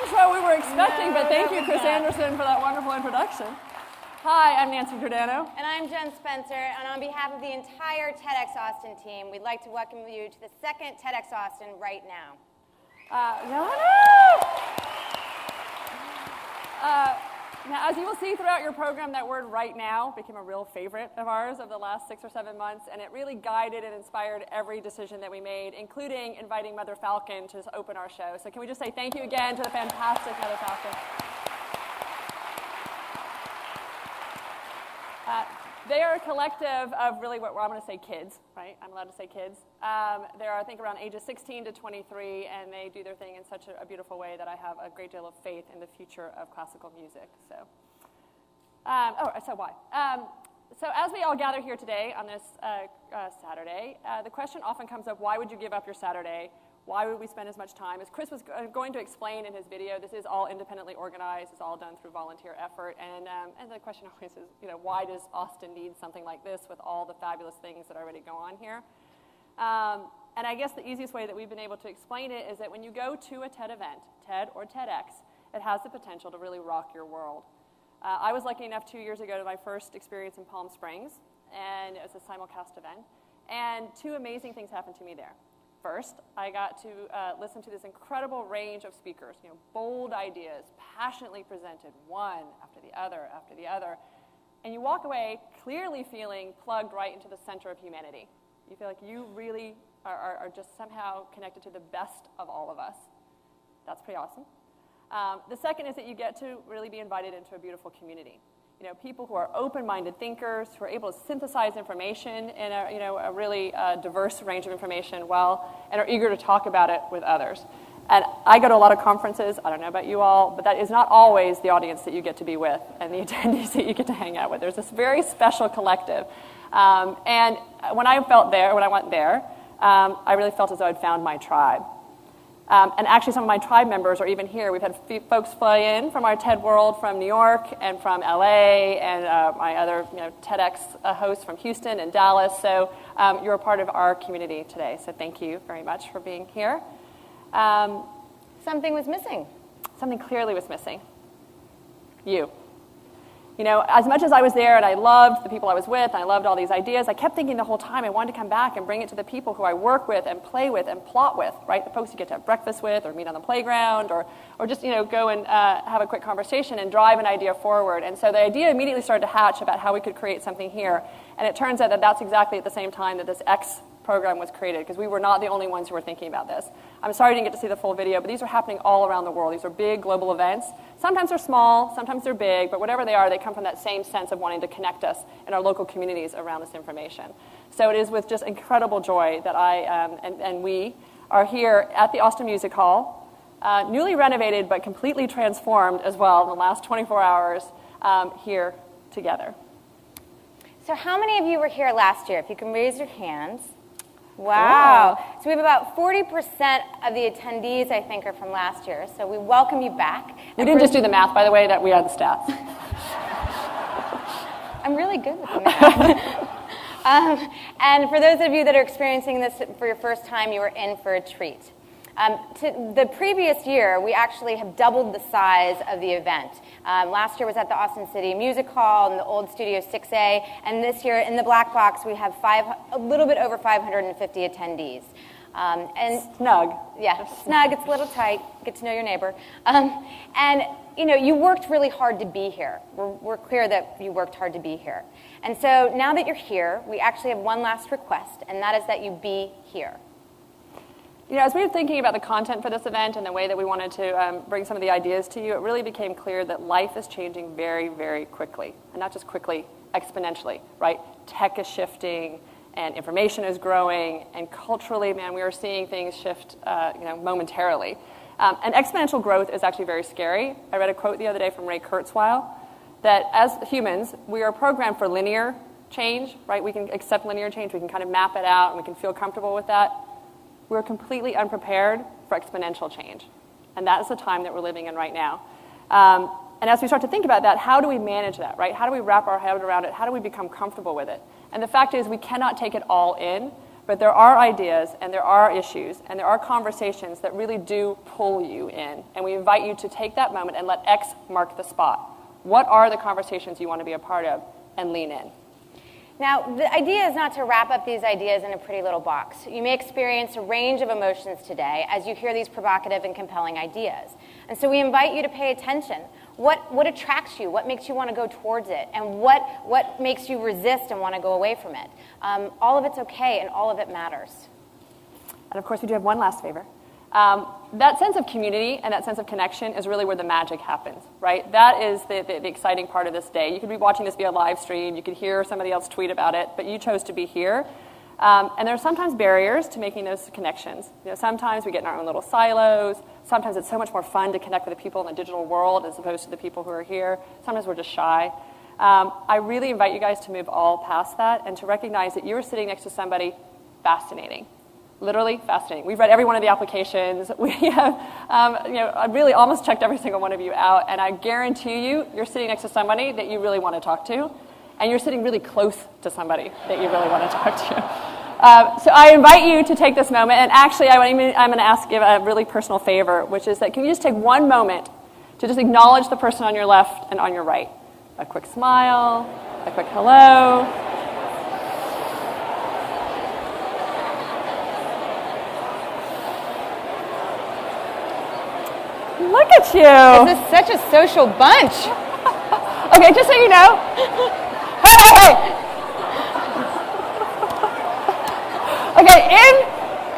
intro we were expecting, but thank you, Chris Anderson, for that wonderful introduction. Hi, I'm Nancy Giordano. And I'm Jen Spencer, and on behalf of the entire TEDxAustin team, we'd like to welcome you to the second TEDxAustin right now. Now, as you will see throughout your program, that word "right now" became a real favorite of ours over the last 6 or 7 months, and it really guided and inspired every decision that we made, including inviting Mother Falcon to open our show. So can we just say thank you again to the fantastic Mother Falcon? They are a collective of really what I'm going to say kids, right? I'm allowed to say kids. They are, I think, around ages 16 to 23, and they do their thing in such a beautiful way that I have a great deal of faith in the future of classical music. So, so as we all gather here today on this Saturday, the question often comes up, why would you give up your Saturday? Why would we spend as much time? As Chris was going to explain in his video, this is all independently organized. It's all done through volunteer effort. And the question always is, why does Austin need something like this with all the fabulous things that already go on here? And I guess the easiest way that we've been able to explain it is that when you go to a TED event, TED or TEDx, it has the potential to really rock your world. I was lucky enough 2 years ago to my first experience in Palm Springs, and it was a simulcast event. And 2 amazing things happened to me there. First, I got to listen to this incredible range of speakers, bold ideas, passionately presented, one after the other. And you walk away clearly feeling plugged right into the center of humanity. You feel like you really are just somehow connected to the best of all of us. That's pretty awesome. The second is that you get to really be invited into a beautiful community. People who are open-minded thinkers, who are able to synthesize information in a really diverse range of information well, and are eager to talk about it with others. And I go to a lot of conferences. I don't know about you all, but that is not always the audience that you get to be with and the attendees that you get to hang out with. There's this very special collective. And when I went there, I really felt as though I'd found my tribe. And actually, some of my tribe members are even here. We've had folks fly in from our TED World from New York and from LA, and my other TEDx hosts from Houston and Dallas. So you're a part of our community today. So thank you very much for being here. Something was missing. Something clearly was missing. You. As much as I was there and I loved the people I was with, and I loved all these ideas, I kept thinking the whole time I wanted to come back and bring it to the people who I work with and play with and plot with, right? The folks you get to have breakfast with or meet on the playground or just, go and have a quick conversation and drive an idea forward. And so the idea immediately started to hatch about how we could create something here. And it turns out that that's exactly at the same time that this X program was created, because we were not the only ones who were thinking about this. I'm sorry you didn't get to see the full video, but these are happening all around the world. These are big global events. Sometimes they're small, sometimes they're big, but whatever they are, they come from that same sense of wanting to connect us in our local communities around this information. So it is with just incredible joy that I and we are here at the Austin Music Hall, newly renovated but completely transformed as well in the last 24 hours, here together. So how many of you were here last year? If you can raise your hands. Wow. Cool. So we have about 40% of the attendees, I think, are from last year. So we welcome you back. We didn't just do the math, by the way, that we had the stats. I'm really good with the math. And for those of you that are experiencing this for your first time, you are in for a treat. To the previous year, we actually have doubled the size of the event. Last year was at the Austin City Music Hall in the old Studio 6A, and this year in the Black Box we have a little bit over 550 attendees. And snug. Yeah, snug. It's a little tight. Get to know your neighbor. And you worked really hard to be here. We're clear that you worked hard to be here. And so now that you're here, we actually have one last request, and that is that you be here. As we were thinking about the content for this event and the way that we wanted to bring some of the ideas to you, it really became clear that life is changing very, very quickly. And not just quickly, exponentially, right? Tech is shifting, and information is growing, and culturally, man, we are seeing things shift, momentarily. And exponential growth is actually very scary. I read a quote the other day from Ray Kurzweil that as humans, we are programmed for linear change, right? We can accept linear change, we can kind of map it out, and we can feel comfortable with that. We're completely unprepared for exponential change. And that is the time that we're living in right now. And as we start to think about that, how do we manage that, right? How do we wrap our head around it? How do we become comfortable with it? And the fact is we cannot take it all in But there are ideas, and there are issues, and there are conversations that really do pull you in. And we invite you to take that moment and let X mark the spot. What are the conversations you want to be a part of? And lean in. Now, the idea is not to wrap up these ideas in a pretty little box. You may experience a range of emotions today as you hear these provocative and compelling ideas. And so we invite you to pay attention. What attracts you? What makes you want to go towards it? And what makes you resist and want to go away from it? All of it's okay, and all of it matters. And of course, we do have one last favor. That sense of community and that sense of connection is really where the magic happens, right? That is the exciting part of this day. You could be watching this via live stream. You could hear somebody else tweet about it, but you chose to be here. And there are sometimes barriers to making those connections. Sometimes we get in our own little silos. Sometimes it's so much more fun to connect with the people in the digital world as opposed to the people who are here. Sometimes we're just shy. I really invite you guys to move all past that and to recognize that you're sitting next to somebody fascinating. Literally fascinating. We've read every one of the applications. We have, I really almost checked every single one of you out, and I guarantee you're sitting next to somebody that you really want to talk to, and you're sitting really close to somebody that you really want to talk to. So I invite you to take this moment, and actually I'm going to ask you a really personal favor, which is that can you just take one moment to just acknowledge the person on your left and on your right? A quick smile, a quick hello. Look at you. This is such a social bunch. Okay, just so you know. Hey! Okay,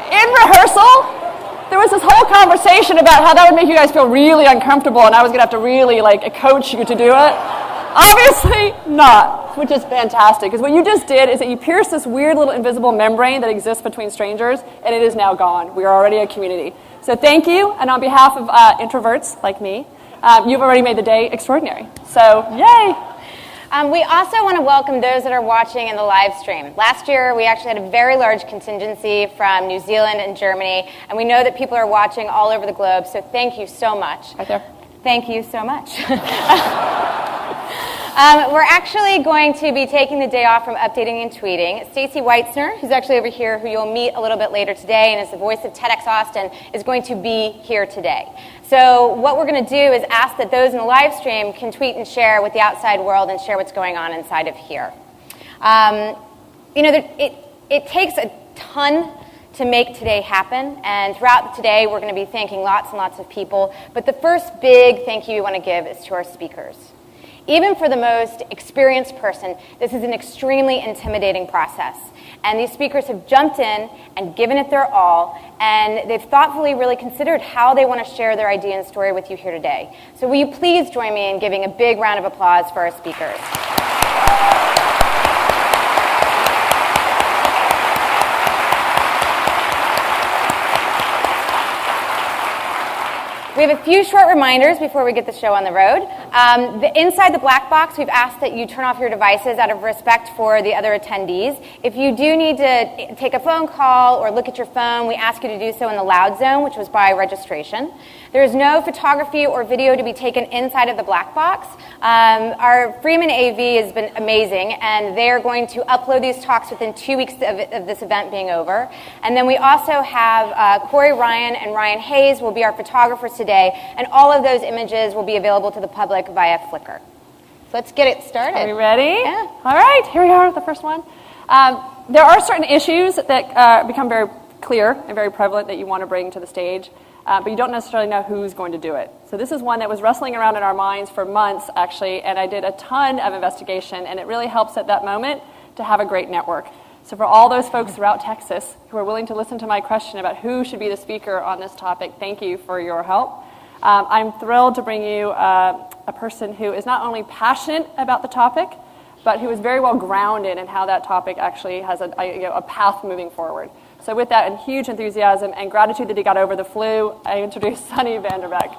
in rehearsal, there was this whole conversation about how that would make you guys feel really uncomfortable, and I was going to have to really coach you to do it. Obviously not, which is fantastic, because what you just did is that you pierced this weird little invisible membrane that exists between strangers, and it is now gone. We are already a community. So thank you, and on behalf of introverts like me, you've already made the day extraordinary. So yay! We also want to welcome those that are watching in the live stream. Last year, we actually had a very large contingency from New Zealand and Germany, and we know that people are watching all over the globe, so thank you so much. Right there. Thank you so much. We're actually going to be taking the day off from updating and tweeting. Stacy Weitzner, who's actually over here, who you'll meet a little bit later today and is the voice of TEDxAustin, is going to be here today. So what we're going to do is ask that those in the live stream can tweet and share with the outside world and share what's going on inside of here. It takes a ton to make today happen, and throughout today we're going to be thanking lots and lots of people, but the first big thank you we want to give is to our speakers. Even for the most experienced person, this is an extremely intimidating process. And these speakers have jumped in and given it their all, and they've thoughtfully really considered how they want to share their idea and story with you here today. So will you please join me in giving a big round of applause for our speakers. We have a few short reminders before we get the show on the road. Inside the black box, we've asked that you turn off your devices out of respect for the other attendees. If you do need to take a phone call or look at your phone, we ask you to do so in the loud zone, which was by registration. There is no photography or video to be taken inside of the black box. Our Freeman AV has been amazing, and they are going to upload these talks within 2 weeks of this event being over. And then we also have Corey Ryan and Ryan Hayes will be our photographers today, and all of those images will be available to the public via Flickr. So let's get it started. Are we ready? Yeah. All right, here we are with the first one. There are certain issues that become very clear and very prevalent that you want to bring to the stage, but you don't necessarily know who's going to do it. So this is one that was wrestling around in our minds for months, actually, and I did a ton of investigation, and it really helps at that moment to have a great network. So for all those folks throughout Texas who are willing to listen to my question about who should be the speaker on this topic, thank you for your help. I'm thrilled to bring you a person who is not only passionate about the topic, but who is very well grounded in how that topic actually has a path moving forward. So with that and huge enthusiasm and gratitude that he got over the flu, I introduce Sunny Vanderbeck.